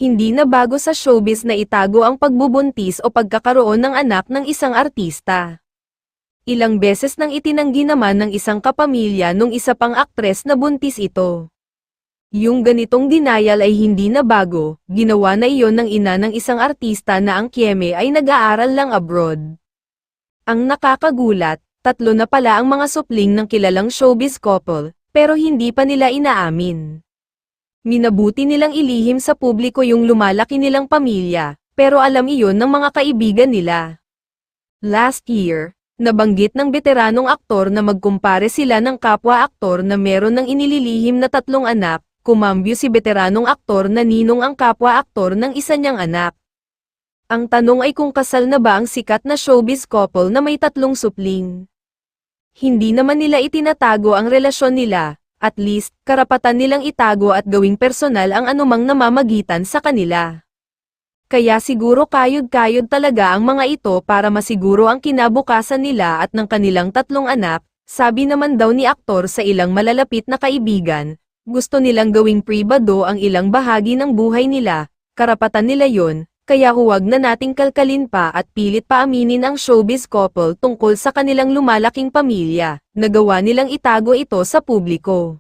Hindi na bago sa showbiz na itago ang pagbubuntis o pagkakaroon ng anak ng isang artista. Ilang beses nang itinanggi naman ng isang kapamilya nung isa pang aktres na buntis ito. Yung ganitong denial ay hindi na bago, ginawa na iyon ng ina ng isang artista na ang Kieme ay nag-aaral lang abroad. Ang nakakagulat, 3 na pala ang mga supling ng kilalang showbiz couple, pero hindi pa nila inaamin. Minabuti nilang ilihim sa publiko yung lumalaki nilang pamilya, pero alam iyon ng mga kaibigan nila. Last year, nabanggit ng veteranong aktor na magkumpare sila ng kapwa-aktor na meron ng inililihim na 3 anak, kumambyo si veteranong aktor na ninong ang kapwa-aktor ng isa niyang anak. Ang tanong ay kung kasal na ba ang sikat na showbiz couple na may 3 supling. Hindi naman nila itinatago ang relasyon nila, at least, karapatan nilang itago at gawing personal ang anumang namamagitan sa kanila. Kaya siguro kayod-kayod talaga ang mga ito para masiguro ang kinabukasan nila at ng kanilang 3 anak, sabi naman daw ni aktor sa ilang malalapit na kaibigan. Gusto nilang gawing pribado ang ilang bahagi ng buhay nila, karapatan nila yon, kaya huwag na nating kalkalin pa at pilit paaminin ang showbiz couple tungkol sa kanilang lumalaking pamilya, nagawa nilang itago ito sa publiko.